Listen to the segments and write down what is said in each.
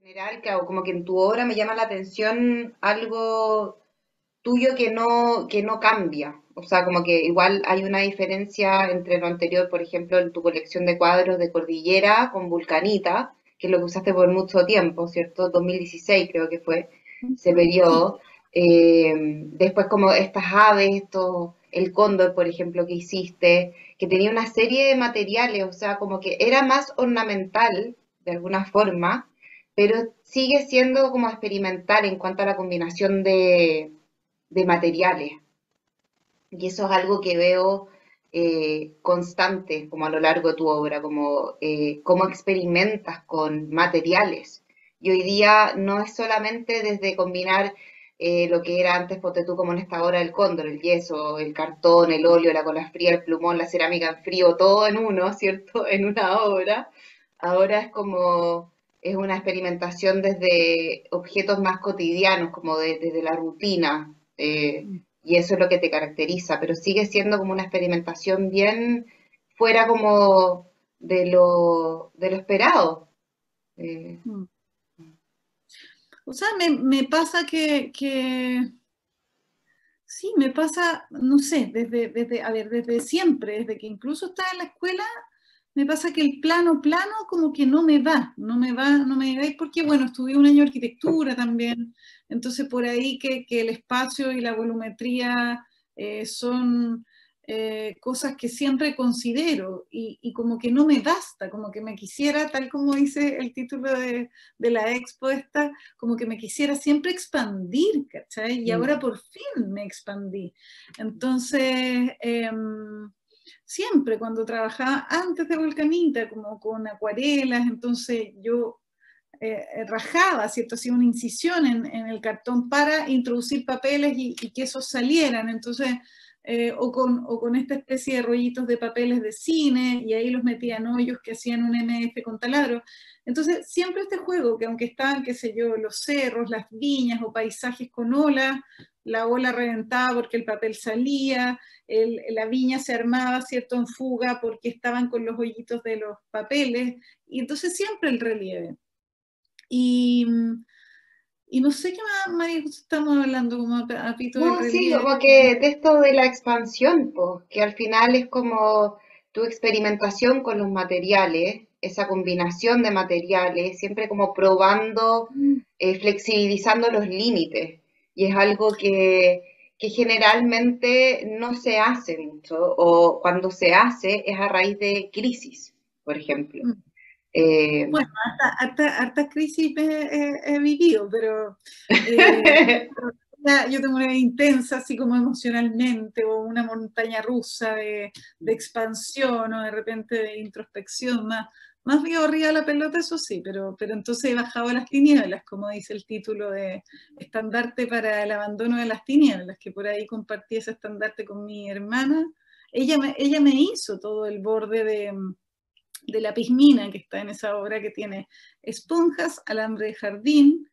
General, que como que en tu obra me llama la atención algo tuyo que no cambia. O sea, como que igual hay una diferencia entre lo anterior, por ejemplo, en tu colección de cuadros de Cordillera con Vulcanita, que es lo que usaste por mucho tiempo, ¿cierto? 2016 creo que fue ese Sí. periodo. Después como estas aves, el cóndor, por ejemplo, que hiciste, que tenía una serie de materiales, o sea, como que era más ornamental, de alguna forma, pero sigue siendo como experimental en cuanto a la combinación de materiales. Y eso es algo que veo constante como a lo largo de tu obra, como cómo experimentas con materiales. Y hoy día no es solamente desde combinar lo que era antes, ponte tú como en esta obra del cóndor, el yeso, el cartón, el óleo, la cola fría, el plumón, la cerámica en frío, todo en uno, ¿cierto? En una obra. Ahora es una experimentación desde objetos más cotidianos, como desde la rutina. Y eso es lo que te caracteriza, pero sigue siendo como una experimentación bien fuera como de lo esperado. Eh, Mm. O sea, me pasa sí, me pasa, no sé, a ver, desde siempre, desde que incluso estaba en la escuela, me pasa que el plano como que no me va, y porque, bueno, estudié un año de arquitectura también, entonces por ahí que el espacio y la volumetría son cosas que siempre considero y como que no me basta, como que me quisiera, tal como dice el título de la expo esta, como que me quisiera siempre expandir, ¿cachai? Y ahora mm, por fin me expandí. Entonces, siempre cuando trabajaba antes de Volcanita, como con acuarelas, entonces yo rajaba, ¿cierto? Hacía una incisión en el cartón para introducir papeles y que esos salieran. Entonces, o con esta especie de rollitos de papeles de cine, y ahí los metía en hoyos que hacían un MF con taladro. Entonces, siempre este juego, que aunque estaban, qué sé yo, los cerros, las viñas o paisajes con olas, la ola reventaba porque el papel salía, la viña se armaba, ¿cierto?, en fuga porque estaban con los hoyitos de los papeles, y entonces siempre el relieve. Y, y no sé qué más, María José, estamos hablando como a pito del no, sí, relieve. como que de esto de la expansión, pues, que al final es como tu experimentación con los materiales, esa combinación de materiales, siempre como probando, flexibilizando los límites. Y es algo que generalmente no se hace mucho, o cuando se hace es a raíz de crisis, por ejemplo. Eh, Bueno, harta crisis he vivido, pero eh, yo tengo una vida intensa, así como emocionalmente, o una montaña rusa de expansión o de repente de introspección, más río arriba de la pelota, eso sí, pero entonces he bajado a las tinieblas, como dice el título de Estandarte para el abandono de las tinieblas, que por ahí compartí ese estandarte con mi hermana. Ella me hizo todo el borde de la pismina que está en esa obra, que tiene esponjas, alambre de jardín,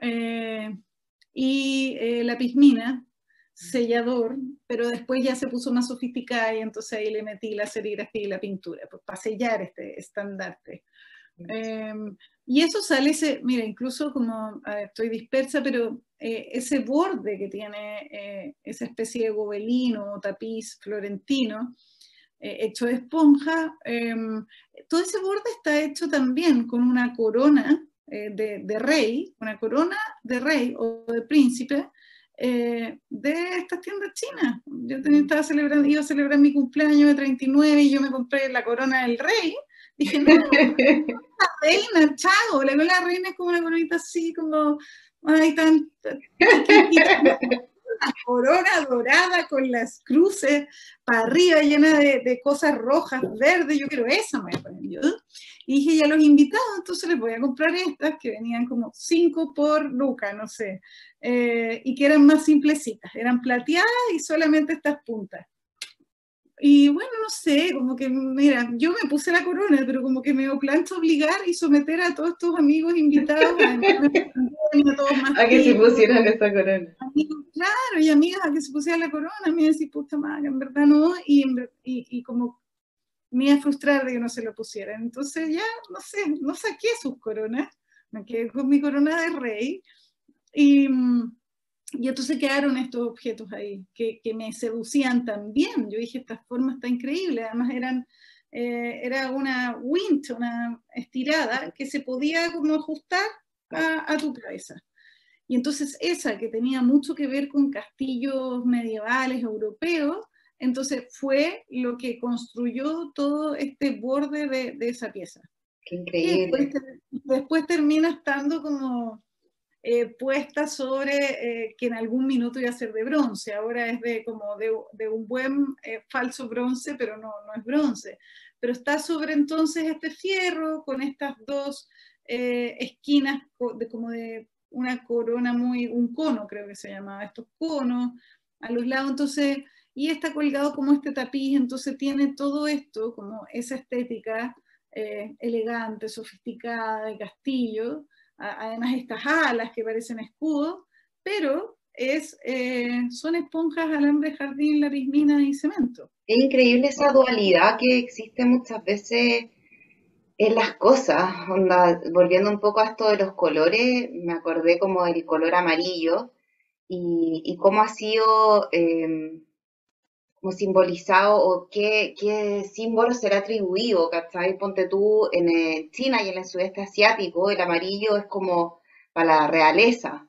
eh, y la pismina, sellador, pero después ya se puso más sofisticada y entonces ahí le metí la serigrafía y la pintura, pues, para sellar este estandarte. Eh, y eso sale, mira, incluso como, a ver, estoy dispersa, pero ese borde que tiene esa especie de gobelino o tapiz florentino, hecho de esponja, todo ese borde está hecho también con una corona de rey, una corona de rey o de príncipe, de estas tiendas chinas. Yo iba a celebrar mi cumpleaños de 39 y yo me compré la corona del rey. Dije, no, reina, chao, la reina es como una coronita así, como, ay, tan chiquitita, una corona dorada con las cruces para arriba, llena de cosas rojas, verdes, yo quiero esa, me ponen yo. Y dije, ya los invitados, entonces les voy a comprar estas, que venían como 5 por Luca, no sé, y que eran más simplecitas, eran plateadas y solamente estas puntas. Y bueno, no sé, como que, mira, yo me puse la corona, pero como que me planto obligar y someter a todos estos amigos invitados, además de pandemia, todos más A que se tipos, pusieran esa corona. amigos, claro, y amigas a que se pusiera la corona, me decís, puta madre, en verdad no, y como me iba a frustrar de que no se lo pusieran. Entonces ya, no sé, no saqué sus coronas, me quedé con mi corona de rey, y, y entonces quedaron estos objetos ahí, que me seducían también. Yo dije, esta forma está increíble, además era una winch, una estirada, que se podía como ajustar a tu cabeza. Y entonces esa que tenía mucho que ver con castillos medievales europeos, entonces fue lo que construyó todo este borde de esa pieza. Qué Que después, increíble. después termina estando como puesta sobre que en algún minuto iba a ser de bronce, ahora es como de un buen falso bronce, pero no es bronce. Pero está sobre entonces este fierro con estas dos esquinas como de una corona un cono creo que se llamaba, estos conos a los lados, entonces, y está colgado como este tapiz, entonces tiene todo esto, como esa estética elegante, sofisticada de castillo, además estas alas que parecen escudos, pero son esponjas, alambre, jardín, larismina y cemento. Es increíble esa dualidad que existe muchas veces en las cosas. Onda, volviendo un poco a esto de los colores, me acordé como del color amarillo y cómo ha sido como simbolizado o qué símbolo será atribuido, ¿cachai? Ponte tú en China y en el sudeste asiático, el amarillo es como para la realeza.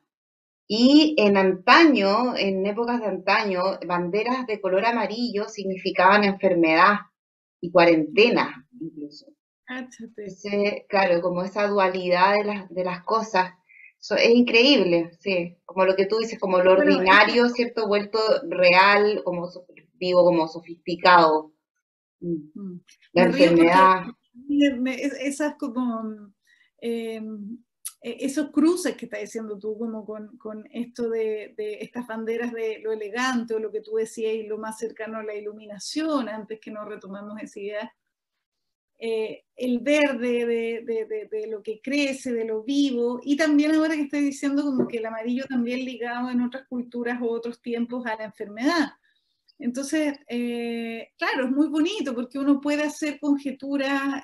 Y en antaño, en épocas de antaño, banderas de color amarillo significaban enfermedad y cuarentena, incluso. Cáchate. Entonces, claro, como esa dualidad de las cosas, es increíble, sí, como lo que tú dices, como lo Bueno, es que ordinario, ¿cierto? Vuelto real, como vivo, como sofisticado. Mm. mm, La me río porque enfermedad, esas como eh, esos cruces que estás diciendo tú, como con esto de estas banderas de lo elegante o lo que tú decías y lo más cercano a la iluminación, antes que nos retomemos esa idea, el verde de lo que crece, de lo vivo, y también ahora que estoy diciendo como que el amarillo también ligado en otras culturas o otros tiempos a la enfermedad. Entonces, claro, es muy bonito porque uno puede hacer conjeturas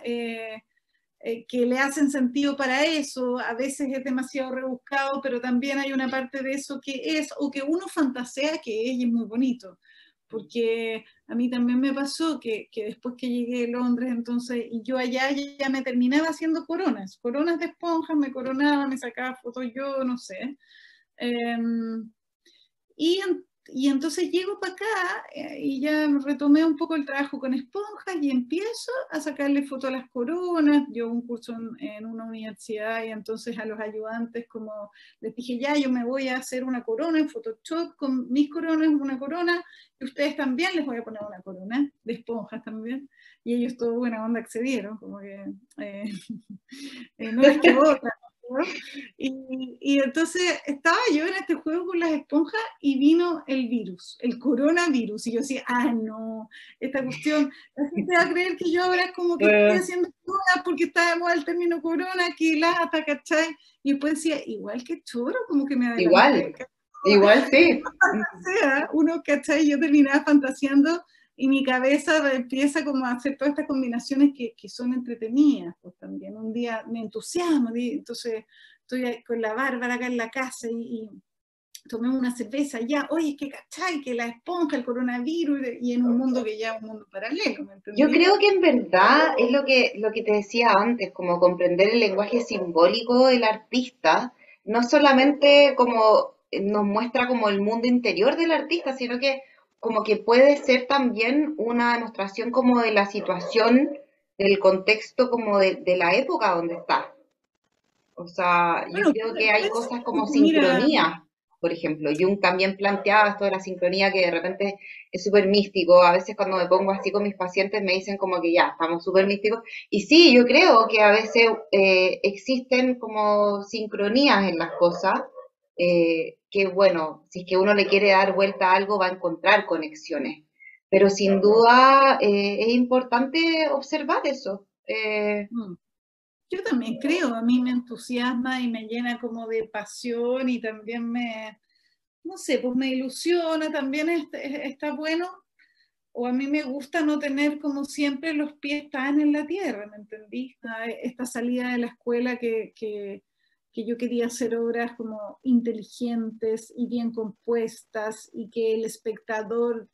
que le hacen sentido para eso, a veces es demasiado rebuscado, pero también hay una parte de eso que es, o que uno fantasea que es, y es muy bonito. Porque a mí también me pasó que después que llegué a Londres, entonces, y yo allá ya me terminaba haciendo coronas de esponjas, me coronaba, me sacaba fotos yo, no sé. Y, y entonces llego para acá y ya retomé un poco el trabajo con esponjas y empiezo a sacarle fotos a las coronas. Yo un curso en una universidad y entonces a los ayudantes como les dije, ya, yo me voy a hacer una corona en Photoshop con mis coronas, una corona, y ustedes también les voy a poner una corona de esponjas también. Y ellos todo buena onda accedieron, como que eh, no les quedó otra. ¿No? Y entonces estaba yo en este juego con las esponjas y vino el virus, el coronavirus. Y yo decía, no, esta cuestión, la gente va a creer que yo ahora es como que estoy eh, haciendo corona porque está de moda el término corona, que lata, ¿cachai? Y después decía, igual que choro, como que me igual, adelanté. igual sí. Sea, uno, ¿cachai? Yo terminaba fantaseando y mi cabeza empieza como a hacer todas estas combinaciones que son entretenidas, pues también. Un día me entusiasmo, entonces estoy con la Bárbara acá en la casa y tomemos una cerveza, ya, oye, que cachai, que la esponja, el coronavirus, y en un mundo que ya es un mundo paralelo, ¿me Yo entendí? creo que en verdad es lo que te decía antes, como comprender el lenguaje simbólico del artista, no solamente como nos muestra como el mundo interior del artista, sino que como que puede ser también una demostración como de la situación, del contexto como de la época donde está. O sea, yo Bueno, creo que hay pues, cosas como mira, sincronía, por ejemplo. Jung también planteaba esto de la sincronía que de repente es súper místico. A veces cuando me pongo así con mis pacientes me dicen como que ya, estamos súper místicos. Y sí, yo creo que a veces existen como sincronías en las cosas, que bueno, si es que uno le quiere dar vuelta a algo va a encontrar conexiones. pero sin duda es importante observar eso. Mm. Yo también creo, a mí me entusiasma y me llena como de pasión y también no sé, pues me ilusiona, también está bueno, o a mí me gusta no tener como siempre los pies tan en la tierra, ¿me entendí? Esta salida de la escuela que yo quería hacer obras como inteligentes y bien compuestas y que el espectador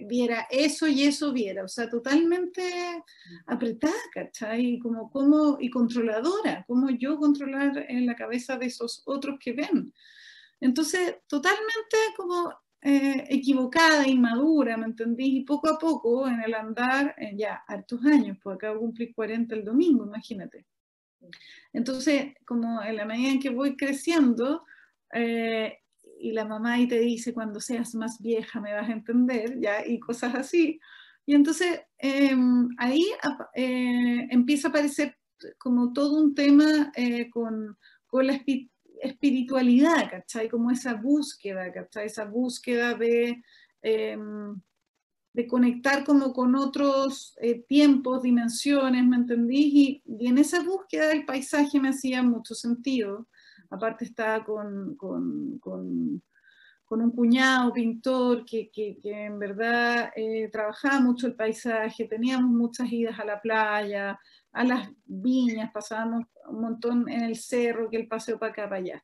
viera eso y eso viera, o sea, totalmente apretada, ¿cachai? Y controladora, como yo controlar en la cabeza de esos otros que ven. Entonces, totalmente como equivocada, inmadura, ¿me entendí? Y poco a poco, en el andar, ya hartos años, pues acabo de cumplir 40 el domingo, imagínate. Entonces, como en la medida en que voy creciendo, eh, y la mamá ahí te dice, cuando seas más vieja me vas a entender, ya, y cosas así. Y entonces ahí empieza a aparecer como todo un tema con la espiritualidad, ¿cachai? Como esa búsqueda, ¿cachai? Esa búsqueda de conectar como con otros tiempos, dimensiones, ¿me entendís? Y en esa búsqueda del paisaje me hacía mucho sentido. Aparte estaba con un cuñado pintor que en verdad trabajaba mucho el paisaje, teníamos muchas idas a la playa, a las viñas, pasábamos un montón en el cerro, que el paseo para acá, para allá.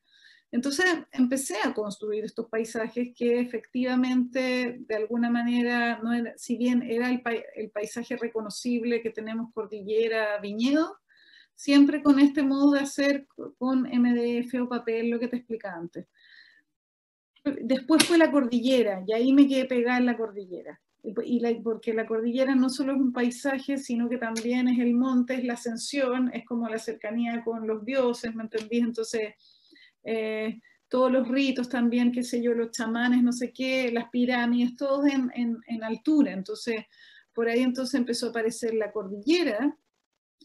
Entonces empecé a construir estos paisajes que efectivamente, de alguna manera, no era, si bien era el paisaje reconocible que tenemos cordillera, viñedo, siempre con este modo de hacer con MDF o papel, lo que te explicaba antes. Después fue la cordillera, y ahí me quedé pegada en la cordillera. Porque la cordillera no solo es un paisaje, sino que también es el monte, es la ascensión, es como la cercanía con los dioses, ¿me entendís? Entonces, eh, todos los ritos también, qué sé yo, los chamanes, no sé qué, las pirámides, todos en altura. Entonces, por ahí entonces empezó a aparecer la cordillera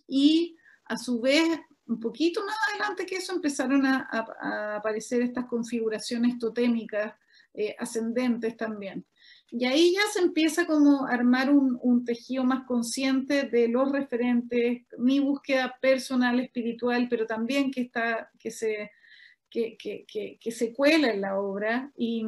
y a su vez, un poquito más adelante que eso, empezaron a aparecer estas configuraciones totémicas ascendentes también. Y ahí ya se empieza como a armar un tejido más consciente de los referentes, mi búsqueda personal, espiritual, pero también que se cuela en la obra. Y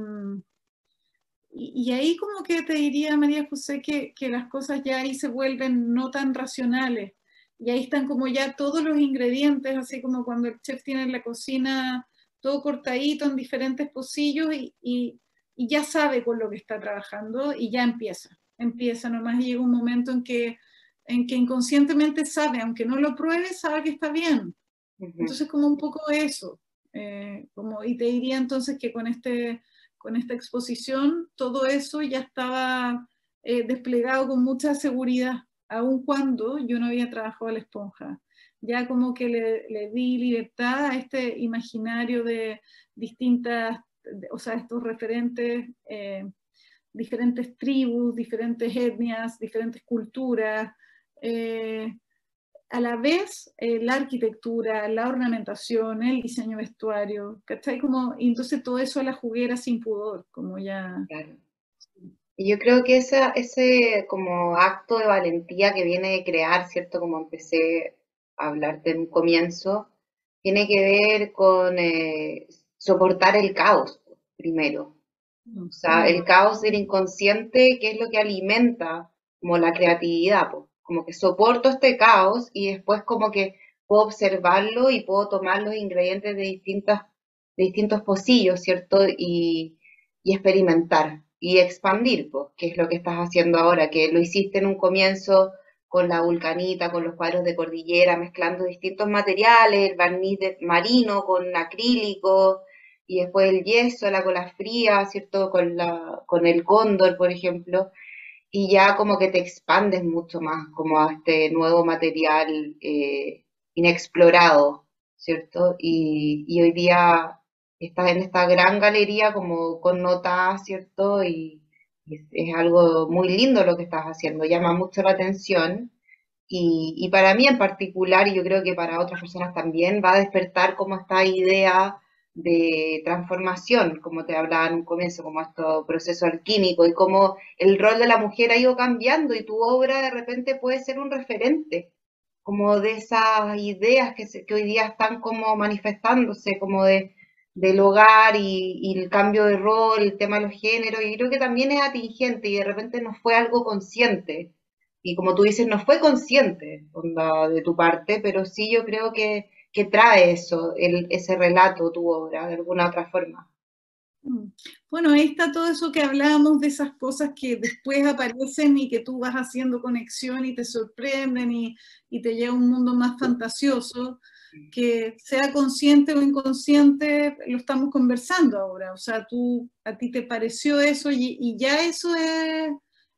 ahí como que te diría, María José, que las cosas ya ahí se vuelven no tan racionales. Y ahí están como ya todos los ingredientes, así como cuando el chef tiene en la cocina todo cortadito en diferentes pocillos y ya sabe con lo que está trabajando y ya empieza. Empieza nomás y llega un momento en que inconscientemente sabe, aunque no lo pruebe, sabe que está bien. Entonces como un poco eso. Y te diría entonces que con esta exposición todo eso ya estaba desplegado con mucha seguridad, aun cuando yo no había trabajado a la esponja. Ya como que le di libertad a este imaginario de distintas, o sea, estos referentes, diferentes tribus, diferentes etnias, diferentes culturas. eh, a la vez la arquitectura, la ornamentación, el diseño vestuario, ¿cachai? Y entonces todo eso a la juguera sin pudor, como ya... Claro. Y yo creo que ese como acto de valentía que viene de crear, ¿cierto? Como empecé a hablarte en un comienzo, tiene que ver con soportar el caos primero. O sea, Mm, el caos del inconsciente, que es lo que alimenta como la creatividad, po. Como que soporto este caos y después como que puedo observarlo y puedo tomar los ingredientes de distintos pocillos, ¿cierto? Y experimentar y expandir, pues, que es lo que estás haciendo ahora, que lo hiciste en un comienzo con la vulcanita, con los cuadros de cordillera, mezclando distintos materiales, el barniz marino con acrílico, y después el yeso, la cola fría, ¿cierto? Con el cóndor, por ejemplo, y ya como que te expandes mucho más como a este nuevo material inexplorado, ¿cierto? Y hoy día estás en esta gran galería como connotada, ¿cierto? Y es algo muy lindo lo que estás haciendo, llama mucho la atención. Y para mí en particular, y yo creo que para otras personas también, va a despertar como esta idea de transformación, como te hablaba en un comienzo, como estos procesos alquímicos y cómo el rol de la mujer ha ido cambiando y tu obra de repente puede ser un referente, como de esas ideas que hoy día están como manifestándose, como del hogar y el cambio de rol, el tema de los géneros, y creo que también es atingente y de repente no fue algo consciente. Y como tú dices, no fue consciente onda, de tu parte, pero sí yo creo que trae eso, ese relato, tu obra, de alguna otra forma. Mm. Bueno, ahí está todo eso que hablábamos de esas cosas que después aparecen y que tú vas haciendo conexión y te sorprenden y te lleva a un mundo más fantasioso, que sea consciente o inconsciente, lo estamos conversando ahora. O sea, a ti te pareció eso y ya eso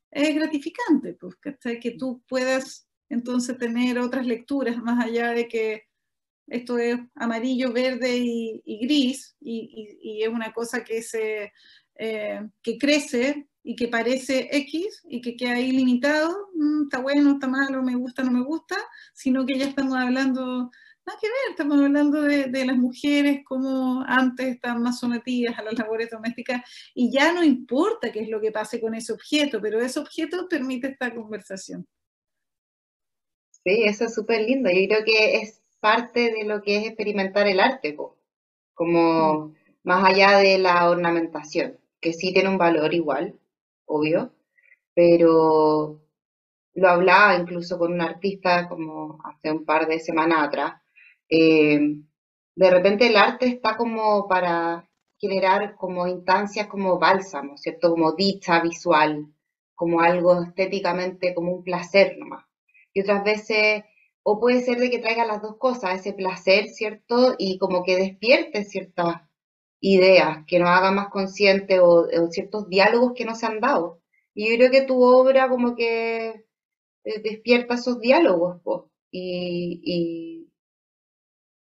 es gratificante, pues, ¿cachai? Que tú puedas entonces tener otras lecturas más allá de que esto es amarillo, verde y gris, y es una cosa que crece y que parece X y que queda ahí limitado, está bueno, está malo, me gusta, no me gusta, sino que ya estamos hablando, nada que ver, estamos hablando de las mujeres como antes estaban más sometidas a las labores domésticas y ya no importa qué es lo que pase con ese objeto, pero ese objeto permite esta conversación. Sí, eso es súper lindo. Yo creo que es parte de lo que es experimentar el arte, po. Mm. Como más allá de la ornamentación, que sí tiene un valor igual, obvio, pero lo hablaba incluso con un artista como hace un par de semanas atrás. eh, de repente el arte está como para generar como instancias como bálsamo, ¿cierto? Como dicha visual, como algo estéticamente, como un placer nomás. Y otras veces, o puede ser de que traiga las dos cosas, ese placer, ¿cierto? Y como que despierte ciertas ideas, que nos haga más conscientes o ciertos diálogos que no se han dado. Y yo creo que tu obra como que despierta esos diálogos, po, y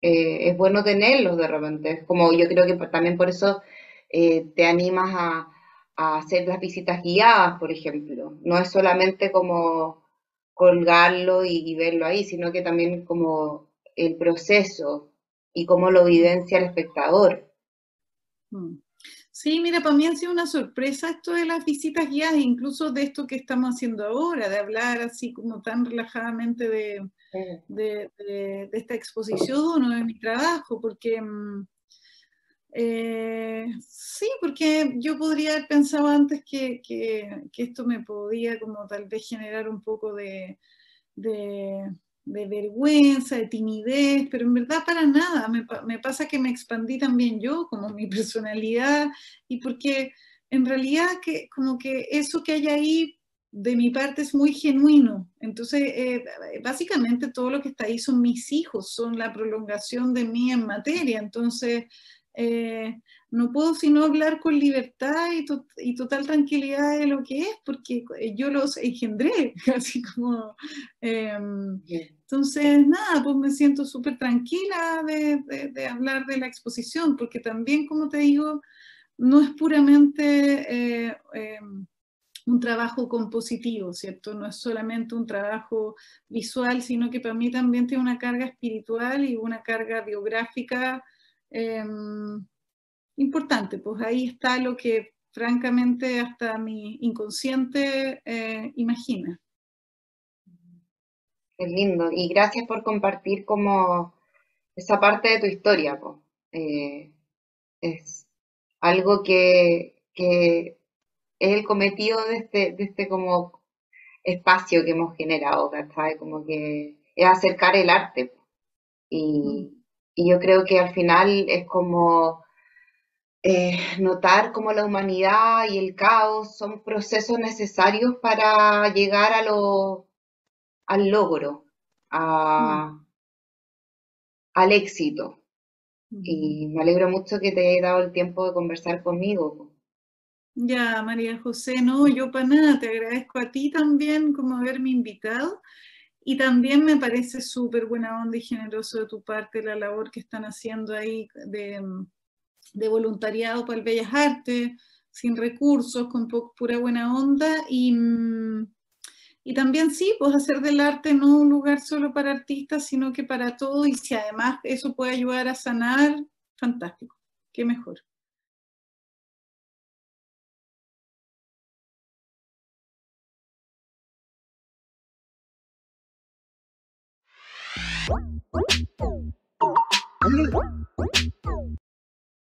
es bueno tenerlos de repente. Es como yo creo que también por eso te animas a hacer las visitas guiadas, por ejemplo. No es solamente como colgarlo y verlo ahí, sino que también como el proceso y cómo lo Mm. vivencia el espectador. Mm. Sí, mira, para mí ha sido una sorpresa esto de las visitas guiadas, incluso de esto que estamos haciendo ahora, de hablar así como tan relajadamente Mm. de esta exposición o de mi trabajo, porque sí, porque yo podría haber pensado antes que esto me podía como tal vez generar un poco de, de vergüenza, de timidez, pero en verdad para nada. Me pasa que me expandí también yo, como mi personalidad, y porque en realidad que como que eso que hay ahí de mi parte es muy genuino. Entonces, básicamente todo lo que está ahí son mis hijos, son la prolongación de mí en materia. Entonces, eh, no puedo sino hablar con libertad y total tranquilidad de lo que es, porque yo los engendré, así como entonces, nada, pues me siento súper tranquila de hablar de la exposición, porque también, como te digo, no es puramente un trabajo compositivo, ¿cierto? No es solamente un trabajo visual, sino que para mí también tiene una carga espiritual y una carga biográfica eh, importante. Pues ahí está lo que francamente hasta mi inconsciente imagina. Es lindo. Y gracias por compartir como esa parte de tu historia, po. Es algo que es el cometido de este como espacio que hemos generado, ¿cachai? Como que es acercar el arte, po. Mm. Y yo creo que al final es como notar cómo la humanidad y el caos son procesos necesarios para llegar al logro, Mm. al éxito. Mm. Y me alegro mucho que te hayas dado el tiempo de conversar conmigo, po. Ya, María José, no, yo para nada, te agradezco a ti también como haberme invitado y también me parece súper buena onda y generoso de tu parte la labor que están haciendo ahí de voluntariado para el Bellas Artes, sin recursos, con pura buena onda y también sí, pues hacer del arte no un lugar solo para artistas, sino que para todos y si además eso puede ayudar a sanar, fantástico. qué mejor.